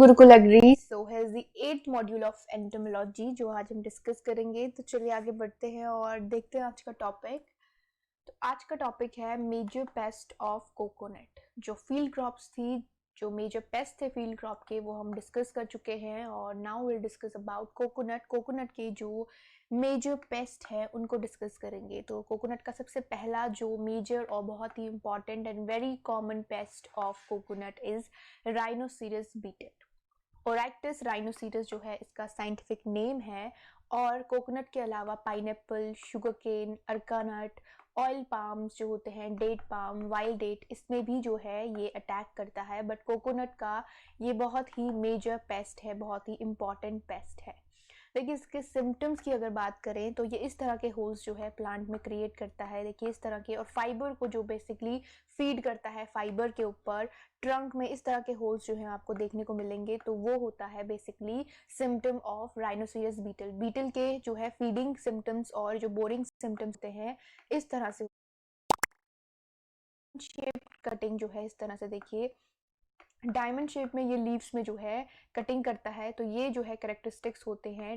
Gurukul agri so has the 8th module of entomology जो आज हम डिस्कस करेंगे। तो चलिए आगे बढ़ते हैं और देखते हैं आज का टॉपिक। तो आज का टॉपिक है मेजर पेस्ट ऑफ कोकोनट। जो फील्ड क्रॉप्स थी, जो मेजर पेस्ट थे फील्ड क्रॉप के, वो हम डिस्कस कर चुके हैं और now will discuss about coconut. Coconut के जो मेजर पेस्ट है उनको डिस्कस करेंगे। तो कोकोनट का सबसे पहला जो मेजर और बहुत ही important and very common pest of coconut is rhinoceros beetle. Oryctes rhinoceros जो है इसका साइंटिफिक नेम है। और कोकोनट के अलावा pineapple, sugar cane, arecanut, oil palms जो होते हैं, डेट पाम, वाइल्ड डेट, इसमें भी जो है ये अटैक करता है। बट कोकोनट का ये बहुत ही मेजर पेस्ट है, बहुत ही इंपॉर्टेंट पेस्ट है। देखिए इसके सिम्टम्स की अगर बात करें तो ये इस तरह के होल्स जो है प्लांट में क्रिएट करता है। देखिए इस तरह के, और फाइबर को जो बेसिकली फीड करता है फाइबर के ऊपर, ट्रंक में इस तरह के होल्स जो है आपको देखने को मिलेंगे। तो वो होता है basically symptom of rhinoceros beetle. Beetle के जो है फीडिंग सिम्टम्स और जो बोरिंग सिम्टम्स होते हैं इस तरह से। शेप कटिंग जो है इस तरह से, देखिए डायमंड शेप में ये लीव्स में जो है कटिंग करता है। तो ये जो है करेक्टरिस्टिक्स होते हैं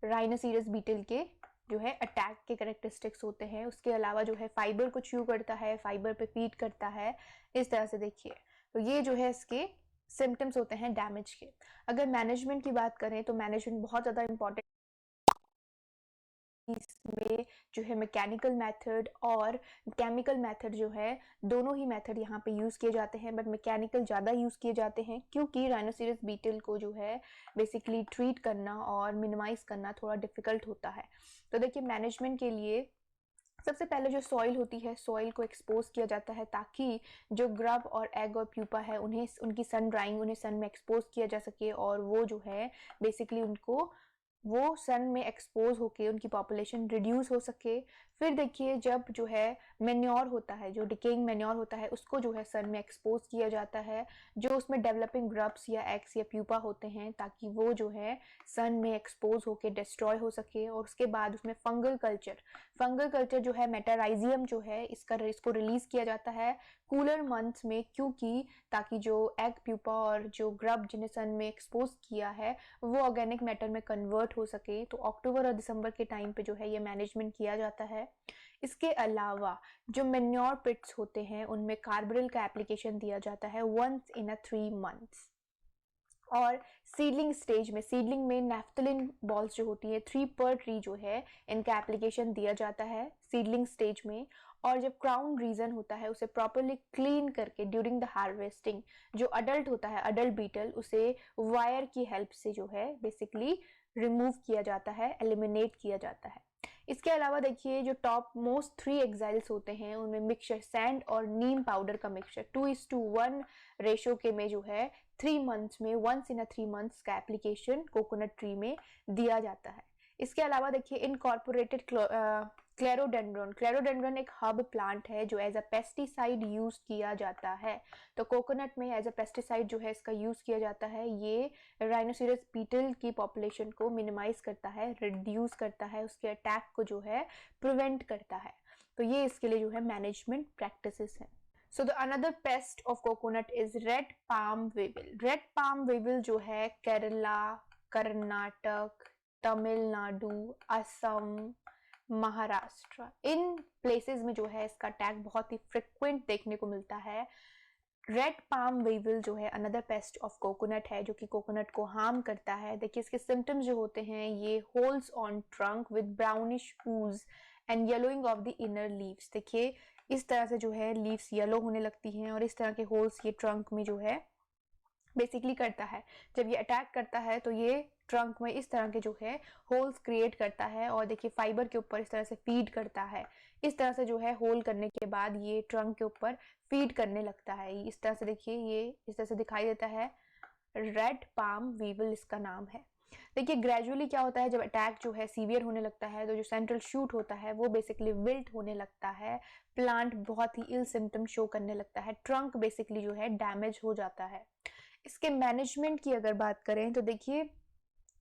राइनोसिरस बीटल के, जो है अटैक के करेक्टरिस्टिक्स होते हैं। उसके अलावा जो है फाइबर को च्यू करता है, फाइबर पे फीड करता है इस तरह से। देखिए तो ये जो है इसके सिम्टम्स होते हैं डैमेज के। अगर मैनेजमेंट की बात करें तो मैनेजमेंट बहुत ज़्यादा इंपॉर्टेंट इसमें जो है मैकेनिकल मेथड और केमिकल मेथड जो है, दोनों ही मेथड यहाँ पे यूज़ किए जाते हैं। बट मैकेनिकल ज़्यादा यूज़ किए जाते हैं क्योंकि राइनोसिरस बीटल को जो है बेसिकली ट्रीट करना और मिनिमाइज करना थोड़ा डिफिकल्ट होता है। तो देखिए मैनेजमेंट के लिए सबसे पहले जो सॉइल होती है, सॉइल को एक्सपोज किया जाता है ताकि जो ग्रब और एग और प्यूपा है उन्हें उनकी सन ड्राइंग, उन्हें सन में एक्सपोज किया जा सके और वो जो है बेसिकली उनको वो सन में एक्सपोज होके उनकी पॉपुलेशन रिड्यूस हो सके। फिर देखिए जब जो है मेन्योर होता है, जो डिकेइंग मेन्योर होता है, उसको जो है सन में एक्सपोज किया जाता है, जो उसमें डेवलपिंग ग्रब्स या एग्स या प्यूपा होते हैं, ताकि वो जो है सन में एक्सपोज होके डिस्ट्रॉय हो सके। और उसके बाद उसमें फंगल कल्चर जो है, मेटाराइजियम जो है, इसको रिलीज किया जाता है कूलर मंथ्स में, क्योंकि ताकि जो एग प्यूपा और जो ग्रब जिन्हें सन में एक्सपोज किया है वो ऑर्गेनिक मैटर में कन्वर्ट हो सके। तो अक्टूबर और दिसंबर के टाइम पे जो है ये मैनेजमेंट किया जाता है। इसके अलावा जो मेन्योर पिट्स होते हैं उनमें कार्बोरिल का एप्लीकेशन दिया जाता है वंस इन अ 3 मंथ्स। और सीडलिंग स्टेज में, सीडलिंग में नेफ्थलिन बॉल्स जो होती है 3 पर ट्री जो है, इनका एप्लीकेशन दिया जाता है सीडलिंग स्टेज में। और जब क्राउन रीजन होता है उसे प्रॉपरली क्लीन करके ड्यूरिंग द हार्वेस्टिंग, जो अडल्ट होता है, अडल्ट बीटल, उसे वायर की हेल्प से जो है बेसिकली रिमूव किया जाता है, एलिमिनेट किया जाता है। इसके अलावा देखिए जो टॉप मोस्ट 3 एक्साइल्स होते हैं उनमें मिक्सचर सैंड और नीम पाउडर का मिक्सचर 2:1 रेशो के में जो है 3 मंथ्स में, वंस इन अ 3 मंथ्स का एप्लीकेशन कोकोनट ट्री में दिया जाता है। इसके अलावा देखिए इनकॉर्पोरेटेड क्लेरोडेंड्रन एक हब प्लांट है जो एज अ पेस्टिसाइड यूज किया जाता है। तो कोकोनट में एज अ पेस्टिसाइड जो है इसका यूज किया जाता है। ये राइनोसिरस बीटल की पॉपुलेशन को मिनिमाइज करता है, रिड्यूस करता है, उसके अटैक को जो है प्रिवेंट करता है। तो ये इसके लिए जो है मैनेजमेंट प्रैक्टिसेस हैं। So the another pest of coconut is red palm weevil. Red palm weevil जो है केरला, कर्नाटक, तमिलनाडु, असम, महाराष्ट्र, इन प्लेसेस में जो है इसका अटैक बहुत ही फ्रिक्वेंट देखने को मिलता है। रेड पाम वीविल जो है अनदर पेस्ट ऑफ कोकोनट है जो कि कोकोनट को हार्म करता है। देखिए इसके सिम्टम्स जो होते हैं, ये holes on trunk with brownish ooze and yellowing of the inner leaves. देखिए इस तरह से जो है लीव्स येलो होने लगती हैं और इस तरह के होल्स ये ट्रंक में जो है बेसिकली करता है। जब ये अटैक करता है तो ये ट्रंक में इस तरह के जो है होल्स क्रिएट करता है और देखिए फाइबर के ऊपर इस तरह से फीड करता है। इस तरह से जो है होल करने के बाद ये ट्रंक के ऊपर फीड करने लगता है। इस तरह से देखिए ये इस तरह से दिखाई देता है, रेड पाम वीवल इसका नाम है। देखिए ग्रेजुअली क्या होता है, जब अटैक जो है सीवियर होने लगता है तो जो सेंट्रल शूट होता है वो बेसिकली विल्ट होने लगता है, प्लांट बहुत ही इल सिम्टम शो करने लगता है, ट्रंक बेसिकली जो है डैमेज हो जाता है। इसके मैनेजमेंट की अगर बात करें तो देखिए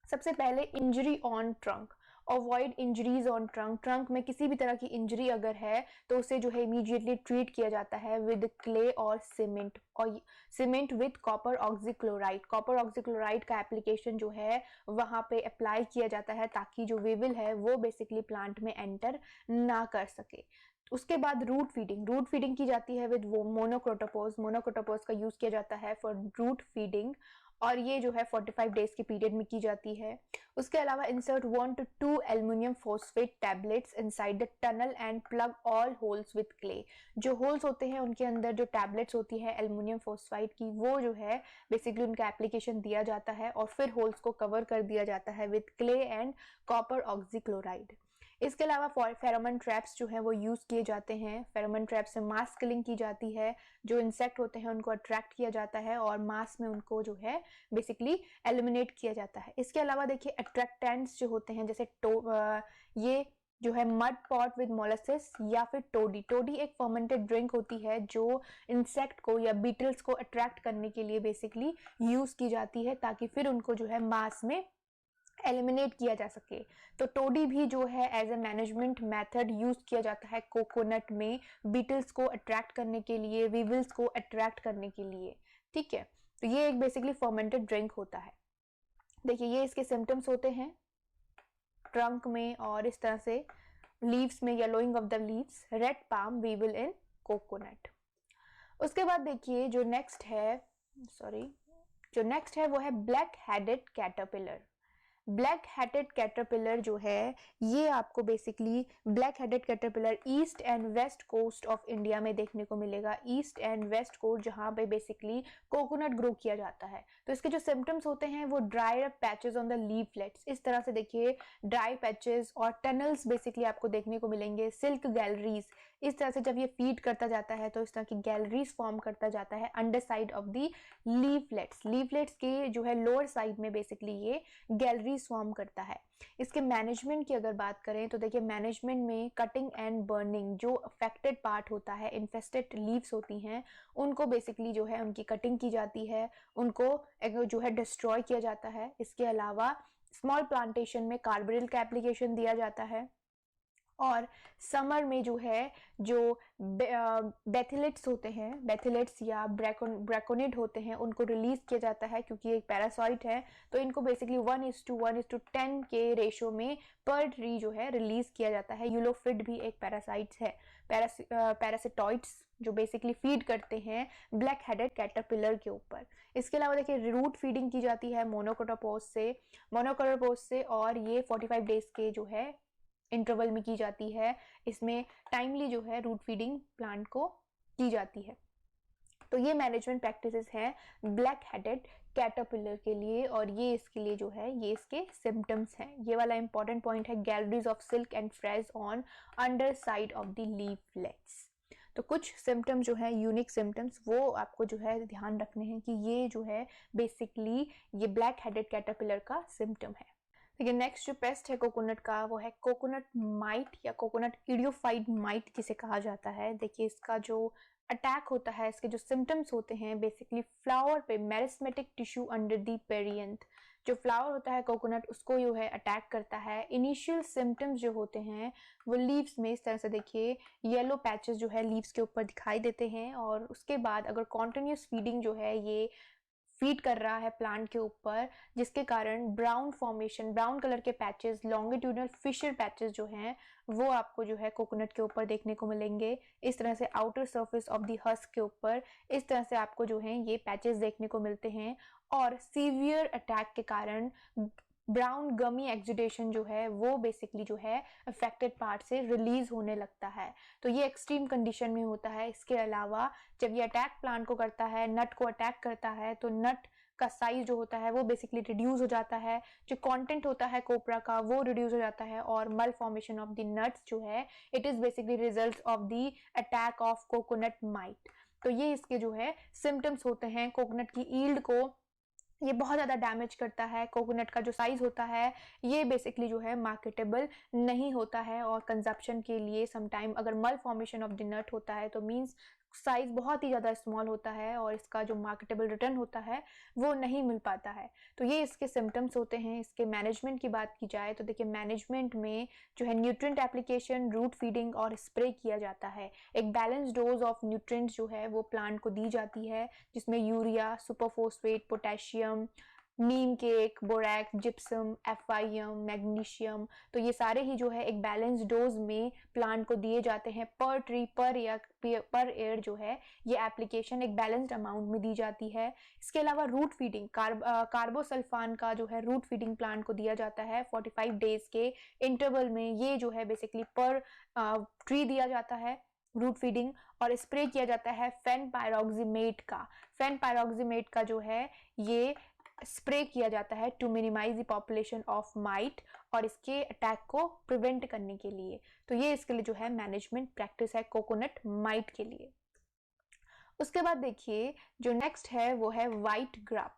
सबसे पहले injury on trunk. Avoid injuries on trunk, trunk में किसी भी तरह की इंजरी अगर है तो उसे जो है इमीडिएटली ट्रीट किया जाता है विद क्ले और cement with copper oxychloride. Copper oxychloride का एप्लीकेशन जो है वहां पे अप्लाई किया जाता है ताकि जो वेविल है वो बेसिकली प्लांट में एंटर ना कर सके। उसके बाद रूट फीडिंग की जाती है विद मोनोक्रोटोपोज का यूज किया जाता है फॉर रूट फीडिंग, और ये जो है 45 डेज के पीरियड में की जाती है। उसके अलावा insert 1 to 2 aluminium phosphate tablets inside the tunnel and plug all holes with clay. जो होल्स होते हैं उनके अंदर जो टैबलेट्स होती है एल्युमिनियम फॉस्फाइड की, वो जो है बेसिकली उनका एप्लीकेशन दिया जाता है और फिर होल्स को कवर कर दिया जाता है with clay and copper oxychloride. इसके अलावा फेरोमोन ट्रैप्स जो है वो यूज किए जाते हैं। फेरोमोन ट्रैप से मास किलिंग की जाती है, जो इंसेक्ट होते हैं उनको अट्रैक्ट किया जाता है और मास में उनको जो है बेसिकली एलिमिनेट किया जाता है। इसके अलावा देखिए अट्रैक्टेंट्स जो होते हैं जैसे ये जो है मड पॉट विद मोलासेस या फिर टोडी एक फर्मेंटेड ड्रिंक होती है जो इंसेक्ट को या बीटल्स को अट्रैक्ट करने के लिए बेसिकली यूज की जाती है ताकि फिर उनको जो है मास में एलिमिनेट किया जा सके। तो टोडी भी जो है as a management method use किया जाता है कोकोनट में बीटल्स को अट्रैक्ट करने के लिए, वीविल्स को अट्रैक्ट करने के लिए। ठीक है, तो ये एक बेसिकली फर्मेंटेड ड्रिंक होता है। देखिए ये इसके सिम्टम्स होते हैं ट्रंक में और इस तरह से लीव्स में, yellowing of the leaves, red palm weevil in coconut. उसके बाद देखिए जो नेक्स्ट है वो है black headed caterpillar. Black headed caterpillar जो है ये आपको basically black headed caterpillar east and west coast of India में देखने को मिलेगा। ईस्ट एंड वेस्ट कोस्ट जहाँ पे बेसिकली कोकोनट ग्रो किया जाता है। तो इसके जो सिम्टम्स होते हैं वो dry patches on the leaflets, इस तरह से देखिए ड्राई पैचेस और टनल्स बेसिकली आपको देखने को मिलेंगे। सिल्क गैलरीज, इस तरह से जब ये फीड करता जाता है तो इस तरह की गैलरीज फॉर्म करता जाता है under side of the leaflets के जो है लोअर साइड में बेसिकली ये गैलरीज फॉर्म करता है। इसके मैनेजमेंट की अगर बात करें तो देखिए मैनेजमेंट में कटिंग एंड बर्निंग, जो अफेक्टेड पार्ट होता है, इन्फेस्टेड लीव्स होती हैं, उनको बेसिकली जो है उनकी कटिंग की जाती है, उनको जो है डिस्ट्रॉय किया जाता है। इसके अलावा स्मॉल प्लांटेशन में कार्बोरिल का एप्लीकेशन दिया जाता है और समर में जो है जो बेथिलेट्स होते हैं, बेथिलेट्स या ब्रैकोनिड होते हैं, उनको रिलीज किया जाता है क्योंकि एक पैरासाइट है। तो इनको बेसिकली 1:1:10 के रेशो में पर ट्री जो है रिलीज किया जाता है। यूलोफिड भी एक पैरासाइट्स है, पैरासिटॉइड्स जो बेसिकली फीड करते हैं ब्लैक हेडेड कैटरपिलर के ऊपर। इसके अलावा देखिए रूट फीडिंग की जाती है मोनोकोटोपोज से और ये 45 डेज के जो है इंटरवल में की जाती है। इसमें टाइमली जो है रूट फीडिंग प्लांट को की जाती है। तो ये मैनेजमेंट प्रैक्टिसेस हैं ब्लैक हेडेड कैटरपिलर के लिए और ये इसके लिए जो है ये इसके सिम्टम्स हैं। ये वाला इंपॉर्टेंट पॉइंट है, galleries of silk and phrase on under side of the leaflets. तो कुछ सिम्टम्स जो है यूनिक सिम्टम्स वो आपको जो है ध्यान रखने हैं कि ये जो है बेसिकली ये ब्लैक हेडेड कैटरपिलर का सिम्टम है। देखिए नेक्स्ट जो पेस्ट है कोकोनट का वो है कोकोनट माइट या कोकोनट इडियोफाइट माइट जिसे कहा जाता है। देखिए इसका जो अटैक होता है, इसके जो सिम्टम्स होते हैं बेसिकली फ्लावर पे meristematic tissue under the perianth, जो फ्लावर होता है कोकोनट उसको जो है अटैक करता है। इनिशियल सिम्टम्स जो होते हैं वो लीव्स में इस तरह से देखिए येलो पैचेस जो है लीव्स के ऊपर दिखाई देते हैं और उसके बाद अगर कॉन्टिन्यूस फीडिंग जो है ये फीड कर रहा है प्लांट के ऊपर, जिसके कारण ब्राउन कलर के पैचेस, लॉन्गिट्यूडनल फिशर पैचेस जो हैं वो आपको जो है कोकोनट के ऊपर देखने को मिलेंगे। इस तरह से outer surface of the husk के ऊपर इस तरह से आपको जो है ये पैचेस देखने को मिलते हैं और सीवियर अटैक के कारण ब्राउन गमी एक्सुडेशन जो है वो बेसिकली जो है अफेक्टेड पार्ट से रिलीज होने लगता है। तो ये एक्सट्रीम कंडीशन में होता है। इसके अलावा जब ये अटैक प्लांट को करता है, नट को अटैक करता है, तो नट का साइज जो होता है वो बेसिकली रिड्यूस हो जाता है, जो कंटेंट होता है कोपरा का वो रिड्यूस हो जाता है और मल फॉर्मेशन ऑफ द नट्स जो है it is basically result of the attack of coconut might. तो ये इसके जो है सिम्टम्स होते हैं। कोकोनट की ईल्ड को ये बहुत ज़्यादा डैमेज करता है। कोकोनट का जो साइज़ होता है ये बेसिकली जो है मार्केटेबल नहीं होता है और कंजप्शन के लिए समटाइम अगर मल फॉर्मेशन ऑफ द नट होता है तो मींस साइज बहुत ही ज़्यादा स्मॉल होता है और इसका जो मार्केटेबल रिटर्न होता है वो नहीं मिल पाता है। तो ये इसके सिम्टम्स होते हैं। इसके मैनेजमेंट की बात की जाए तो देखिए मैनेजमेंट में जो है न्यूट्रिएंट एप्लीकेशन, रूट फीडिंग और स्प्रे किया जाता है। एक बैलेंस डोज ऑफ न्यूट्रिएंट्स जो है वो प्लांट को दी जाती है, जिसमें urea, superphosphate, potassium, neem cake, borax, gypsum, FIM, magnesium, तो ये सारे ही जो है एक बैलेंस डोज में प्लांट को दिए जाते हैं। पर ट्री पर एयर जो है ये एप्लीकेशन एक बैलेंस्ड अमाउंट में दी जाती है। इसके अलावा रूट फीडिंग, कार्बोसल्फान का जो है रूट फीडिंग प्लांट को दिया जाता है 45 डेज के इंटरवल में। ये जो है बेसिकली पर ट्री दिया जाता है रूट फीडिंग, और स्प्रे किया जाता है फेन पायरोक्सीमेट का जो है ये स्प्रे किया जाता है to minimise the population of mite, और इसके अटैक को प्रिवेंट करने के लिए। तो ये इसके लिए जो है मैनेजमेंट प्रैक्टिस है कोकोनट माइट के लिए। उसके बाद देखिए जो नेक्स्ट है वो है व्हाइट ग्रब।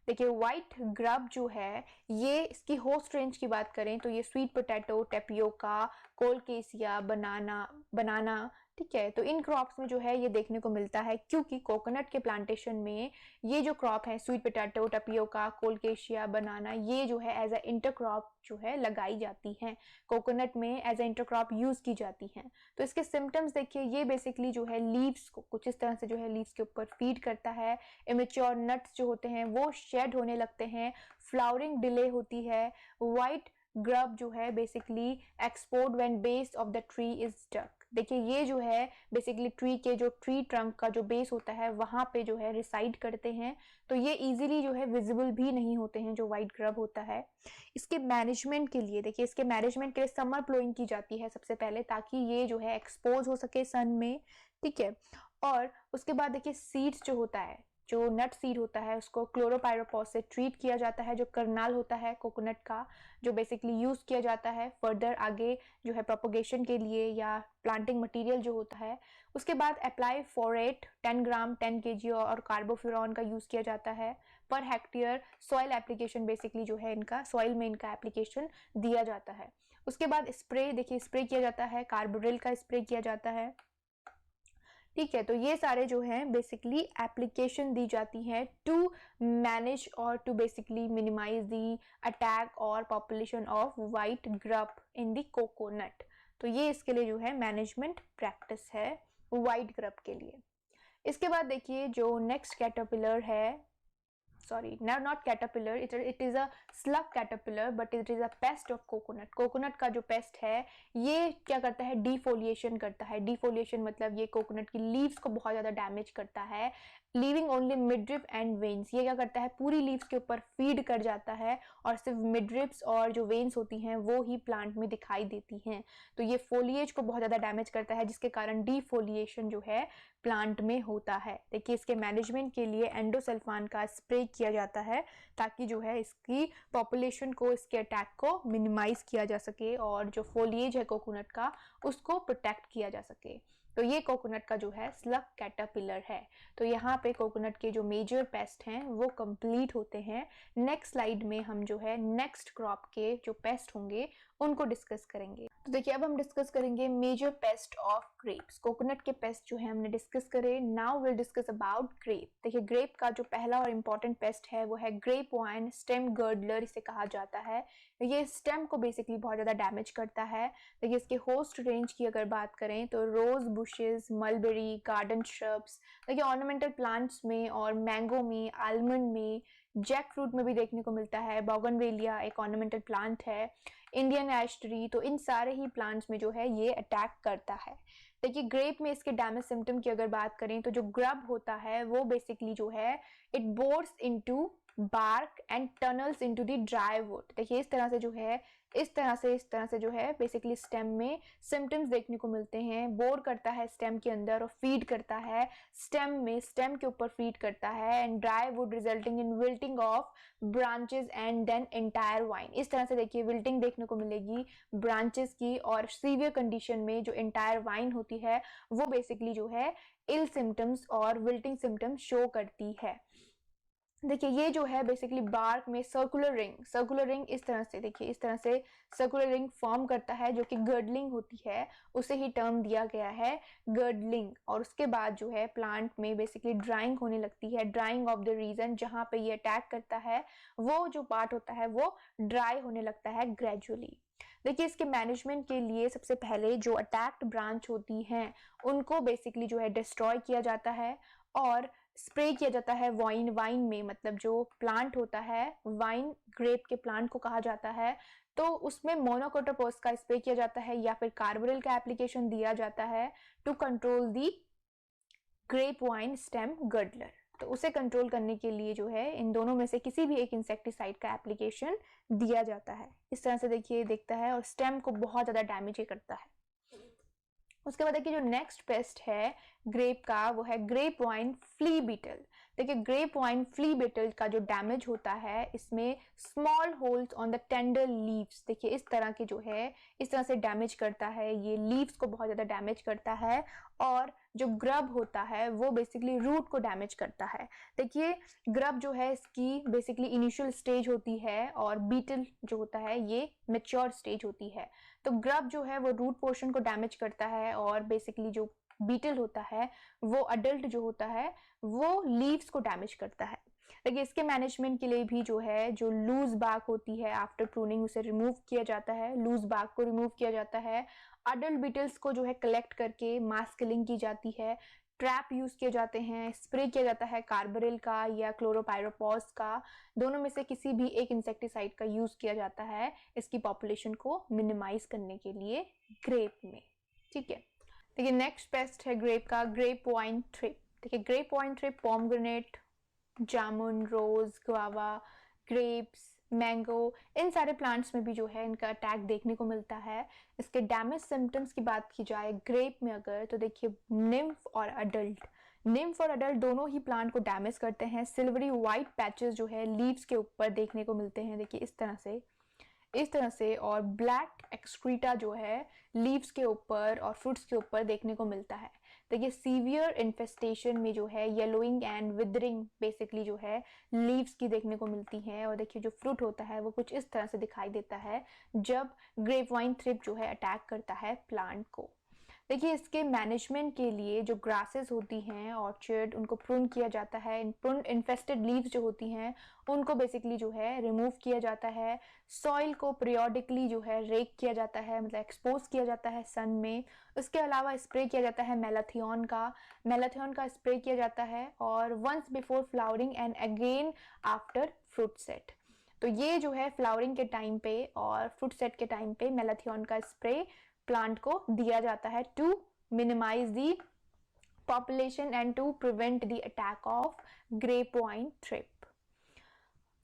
देखिए व्हाइट ग्रब जो है ये इसकी होस्ट रेंज की बात करें तो ये स्वीट पोटैटो, टेपियोका, कोलकेसिया, बनाना, ठीक है। तो इन क्रॉप्स में जो है ये देखने को मिलता है, क्योंकि कोकोनट के प्लांटेशन में ये जो क्रॉप है स्वीट पोटैटो, टेपियोका, कोलकेशिया, बनाना, ये जो है एज अ इंटरक्रॉप जो है लगाई जाती हैं कोकोनट में, एज अ इंटरक्रॉप यूज की जाती हैं। तो इसके सिम्टम्स देखिए, ये बेसिकली जो है लीव्स को कुछ इस तरह से जो है लीव्स के ऊपर फीड करता है। इमेच्योर नट्स जो होते हैं वो शेड होने लगते हैं, फ्लावरिंग डिले होती है। व्हाइट ग्रब जो है basically export when base of the tree is stuck. देखिए ये जो है बेसिकली ट्री के जो ट्री ट्रंक का जो बेस होता है वहां पे जो है रिसाइड करते हैं, तो ये इजीली जो है विजिबल भी नहीं होते हैं जो व्हाइट ग्रब होता है। इसके मैनेजमेंट के लिए देखिए, इसके मैनेजमेंट के लिए समर प्लोइंग की जाती है सबसे पहले, ताकि ये जो है एक्सपोज हो सके सन में, ठीक है। और उसके बाद देखिए सीड्स जो होता है, जो नट सीड होता है उसको क्लोरोपाइरोपॉस से ट्रीट किया जाता है, जो कर्नाल होता है कोकोनट का, जो बेसिकली यूज किया जाता है फर्दर आगे जो है प्रोपोगेशन के लिए या प्लांटिंग मटेरियल जो होता है। उसके बाद अप्लाई फोरेट 10 ग्राम 10 केजी और कार्बोफ्यूरॉन का यूज किया जाता है per hectare. Soil application basically जो है इनका सॉइल में इनका एप्लीकेशन दिया जाता है। उसके बाद स्प्रे, देखिए स्प्रे किया जाता है, कार्बोड्रिल का स्प्रे किया जाता है, ठीक है। तो ये सारे जो हैं बेसिकली एप्लीकेशन दी जाती है टू मैनेज और to basically minimise the attack और population of white grub in the coconut. तो ये इसके लिए जो है मैनेजमेंट प्रैक्टिस है व्हाइट ग्रब के लिए। इसके बाद देखिए जो नेक्स्ट कैटरपिलर है, sorry not caterpillar, it is a slug caterpillar but it is a pest of coconut. Coconut का जो पेस्ट है ये क्या करता है, डिफोलिएशन करता है। डिफोलिएशन मतलब ये कोकोनट की लीव्स को बहुत ज़्यादा डैमेज करता है, leaving only midrib and veins. ये क्या करता है, पूरी लीव्स के ऊपर फीड कर जाता है और सिर्फ मिडरिप्स और जो वेन्स होती हैं वो ही प्लांट में दिखाई देती हैं। तो ये फोलिएज को बहुत ज़्यादा डैमेज करता है, जिसके कारण डिफोलिएशन जो है प्लांट में होता है। देखिए इसके मैनेजमेंट के लिए एंडोसल्फान का स्प्रे किया जाता है, ताकि जो है इसकी पॉपुलेशन को, इसके अटैक को मिनिमाइज किया जा सके और जो फोलिएज है कोकोनट का उसको प्रोटेक्ट किया जा सके। तो ये कोकोनट का जो है स्लग कैटरपिलर है। तो यहाँ पे कोकोनट के जो मेजर पेस्ट हैं वो कंप्लीट होते हैं। नेक्स्ट स्लाइड में हम जो है नेक्स्ट क्रॉप के जो पेस्ट होंगे उनको डिस्कस करेंगे। तो देखिए अब हम डिस्कस करेंगे major pest of grapes. Coconut के पेस्ट जो है हमने डिस्कस करे, now will discuss about grape. देखिए ग्रेप का जो पहला और इम्पॉर्टेंट पेस्ट है वो है ग्रेप वाइन स्टेम गर्डलर, इसे कहा जाता है। ये स्टेम को बेसिकली बहुत ज़्यादा डैमेज करता है। देखिए इसके होस्ट रेंज की अगर बात करें तो रोज बुशेस, मलबेरी, गार्डन श्रब्स, देखिए ऑर्नामेंटल प्लांट्स में और मैंगो में, आलमंड में, जैक फ्रूट में भी देखने को मिलता है। बोगनवेलिया एक ऑर्नामेंटल प्लांट है, इंडियन एश ट्री, तो इन सारे ही प्लांट्स में जो है ये अटैक करता है। देखिए ग्रेप में इसके डैमेज सिम्टम की अगर बात करें तो जो ग्रब होता है वो बेसिकली जो है it bores into bark and tunnels into the dry wood। देखिए इस तरह से जो है बेसिकली स्टेम में सिम्टम्स देखने को मिलते हैं। बोर करता है स्टेम के अंदर और फीड करता है स्टेम के ऊपर फीड करता है, and dry wood resulting in wilting of branches and then entire vine. इस तरह से देखिए विल्टिंग देखने को मिलेगी ब्रांचेस की, और सीवियर कंडीशन में जो एंटायर वाइन होती है वो बेसिकली जो है इल सिम्टम्स और विल्टिंग सिम्टम्स शो करती है। देखिए ये जो है बेसिकली बार्क में सर्कुलर रिंग इस तरह से, देखिए इस तरह से सर्कुलर रिंग फॉर्म करता है जो कि गर्डलिंग होती है, उसे ही टर्म दिया गया है गर्डलिंग। और उसके बाद जो है प्लांट में बेसिकली ड्राइंग होने लगती है, ड्राइंग ऑफ द रीजन जहां पे ये अटैक करता है वो जो पार्ट होता है वो ड्राई होने लगता है ग्रेजुअली। देखिए इसके मैनेजमेंट के लिए सबसे पहले जो अटैक्ड ब्रांच होती हैं उनको बेसिकली जो है डिस्ट्रॉय किया जाता है और स्प्रे किया जाता है वाइन में, मतलब जो प्लांट होता है वाइन ग्रेप के प्लांट को कहा जाता है, तो उसमें मोनोकोटोपॉस का स्प्रे किया जाता है या फिर कार्बोरिल का एप्लीकेशन दिया जाता है to control the grape vine stem girdler. तो उसे कंट्रोल करने के लिए जो है इन दोनों में से किसी भी एक इंसेक्टिसाइड का एप्लीकेशन दिया जाता है। इस तरह से देखिए देखता है और स्टेम को बहुत ज़्यादा डैमेज करता है। उसके बाद देखिए जो नेक्स्ट पेस्ट है ग्रेप का वो है ग्रेप वाइन फ्ली बीटल। देखिए ग्रेप वाइन फ्ली बीटल का जो डैमेज होता है इसमें small holes on the tender leaves, देखिए इस तरह के जो है इस तरह से डैमेज करता है, ये लीव्स को बहुत ज़्यादा डैमेज करता है। और जो ग्रब होता है वो बेसिकली रूट को डैमेज करता है। देखिए ग्रब जो है इसकी बेसिकली इनिशियल स्टेज होती है और बीटल जो होता है ये मेच्योर स्टेज होती है। तो ग्रब जो है वो रूट पोर्शन को डैमेज करता है और बेसिकली जो बीटल होता है वो अडल्ट जो होता है वो लीव्स को डैमेज करता है। लेकिन इसके मैनेजमेंट के लिए भी जो है जो लूज बार्क होती है आफ्टर प्रूनिंग उसे रिमूव किया जाता है, लूज बार्क को रिमूव किया जाता है। अडल्ट बीटल्स को जो है कलेक्ट करके मास किलिंग की जाती है, ट्रैप यूज किए जाते हैं, स्प्रे किया जाता है कार्बोरिल का या क्लोरोपाइरोपॉस का, दोनों में से किसी भी एक इंसेक्टिसाइड का यूज किया जाता है इसकी पॉपुलेशन को मिनिमाइज करने के लिए ग्रेप में। ठीक है, देखिए नेक्स्ट पेस्ट है ग्रेप का ग्रेप वाइन थ्रिप। देखिए ग्रेप वाइन थ्रिप पोमग्रेनेट, जामुन, रोज, गुआवा, ग्रेप्स, मैंगो, इन सारे प्लांट्स में भी जो है इनका अटैक देखने को मिलता है। इसके डैमेज सिम्टम्स की बात की जाए ग्रेप में अगर तो देखिए निम्फ और अडल्ट दोनों ही प्लांट को डैमेज करते हैं। सिल्वरी वाइट पैचेस जो है लीव्स के ऊपर देखने को मिलते हैं, देखिए इस तरह से और ब्लैक एक्सक्रीटा जो है लीव्स के ऊपर और फ्रूट्स के ऊपर देखने को मिलता है। देखिए सीवियर इन्फेस्टेशन में जो है येलोइंग एंड विदरिंग बेसिकली जो है लीव्स की देखने को मिलती है। और देखिए जो फ्रूट होता है वो कुछ इस तरह से दिखाई देता है जब ग्रेप वाइन थ्रिप जो है अटैक करता है प्लांट को। देखिए इसके मैनेजमेंट के लिए जो ग्रासेस होती हैं ऑर्चर्ड उनको प्रून किया जाता है, प्रून इन्फेस्टेड लीव्स जो होती हैं उनको बेसिकली जो है रिमूव किया जाता है। सॉइल को पीरियोडिकली जो है रेक किया जाता है, मतलब एक्सपोज किया जाता है सन में। उसके अलावा स्प्रे किया जाता है मेलाथियन का स्प्रे किया जाता है और once before flowering and again after fruit set. तो ये जो है फ्लावरिंग के टाइम पे और फ्रूट सेट के टाइम पे मेलाथियन का स्प्रे प्लांट को दिया जाता है to minimize the population and to prevent the attack of grape vine thrip.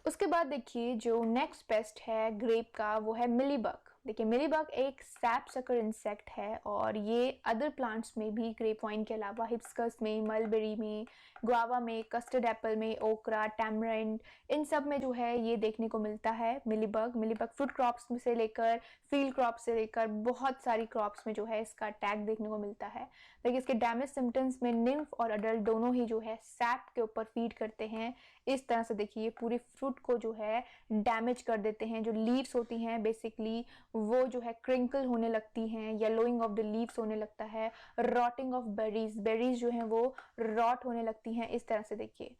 उसके बाद देखिए जो नेक्स्ट पेस्ट है ग्रेप का वो है मिलीबग। देखिए मिलीबग एक सैप सकर इंसेक्ट है और ये अदर प्लांट्स में भी ग्रेप वाइन के अलावा हिबिस्कस में, मलबेरी में, गुआवा में, कस्टर्ड एप्पल में, ओकरा, टैमरिंड, इन सब में जो है ये देखने को मिलता है मिलीबग फ्रूट क्रॉप्स में से लेकर फील्ड क्रॉप्स से लेकर बहुत सारी क्रॉप्स में जो है इसका अटैक देखने को मिलता है। देखिए इसके डैमेज सिम्टम्स में निम्फ और अडल्ट दोनों ही जो है सैप के ऊपर फीड करते हैं। इस तरह से देखिए पूरी फ्रूट को जो है डैमेज कर देते हैं। जो लीव्स होती हैं बेसिकली वो जो है क्रिंकल होने लगती हैं, येलोइंग ऑफ द लीव्स होने लगता है, रॉटिंग ऑफ बेरीज जो हैं वो रॉट होने लगती हैं। इस तरह से देखिए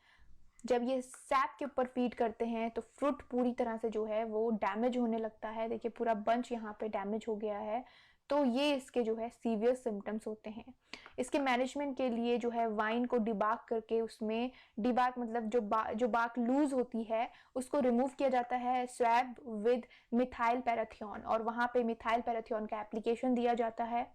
जब ये सैप के ऊपर फीड करते हैं तो फ्रूट पूरी तरह से जो है वो डैमेज होने लगता है। देखिए पूरा बंच यहाँ पे डैमेज हो गया है। तो ये इसके जो है सीवियर सिम्टम्स होते हैं। इसके मैनेजमेंट के लिए जो है वाइन को डिबाक करके उसमें डिबाक मतलब जो बाक लूज होती है उसको रिमूव किया जाता है स्वैब विद मिथाइल पैराथियन और वहाँ पे मिथाइल पैराथियन का एप्लीकेशन दिया जाता है।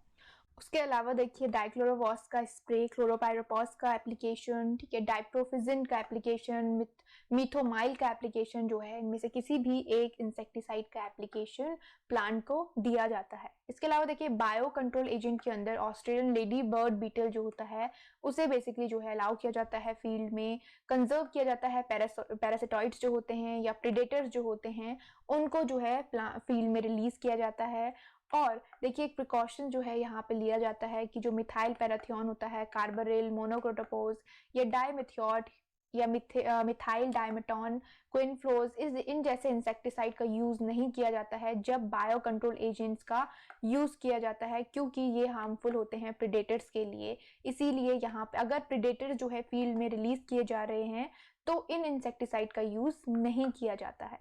उसके अलावा देखिए डाइक्लोरोवॉस का स्प्रे, क्लोरोपाइरोपॉस का एप्लीकेशन, ठीक है, डाइप्रोफिजिन का एप्लीकेशन, मिथोमाइल का एप्लीकेशन जो है इनमें से किसी भी एक इंसेक्टिसाइड का एप्लीकेशन प्लांट को दिया जाता है। इसके अलावा देखिए बायो कंट्रोल एजेंट के अंदर ऑस्ट्रेलियन लेडी बर्ड बीटल जो होता है उसे बेसिकली जो है अलाउ किया जाता है फील्ड में, कंजर्व किया जाता है। पैरासिटॉइड्स जो होते हैं या प्रीडेटर्स जो होते हैं उनको जो है फील्ड में रिलीज किया जाता है। और देखिए एक प्रिकॉशन जो है यहाँ पे लिया जाता है कि जो मिथाइल पैराथियन होता है, कार्बोरिल, मोनोक्रोटोपोज या डाइमेथियोट या मिथाइल डाइमेटॉन, क्विनफ्लोज इन जैसे इंसेक्टिसाइड का यूज़ नहीं किया जाता है जब बायो कंट्रोल एजेंट्स का यूज़ किया जाता है, क्योंकि ये हार्मफुल होते हैं प्रेडेटर्स के लिए। इसीलिए यहाँ पे अगर प्रेडेटर जो है फील्ड में रिलीज किए जा रहे हैं तो इन इंसेक्टिसाइड का यूज़ नहीं किया जाता है।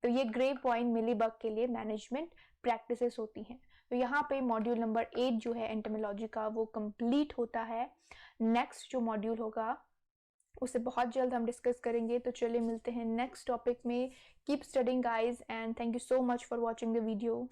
तो ये ग्रे पॉइंट मिलीबग के लिए मैनेजमेंट प्रैक्टिसेस होती हैं। तो यहाँ पे मॉड्यूल नंबर 8 जो है एंटोमोलॉजी का वो कंप्लीट होता है। नेक्स्ट जो मॉड्यूल होगा उसे बहुत जल्द हम डिस्कस करेंगे। तो चलिए मिलते हैं नेक्स्ट टॉपिक में। Keep studying guys and thank you so much for watching the video.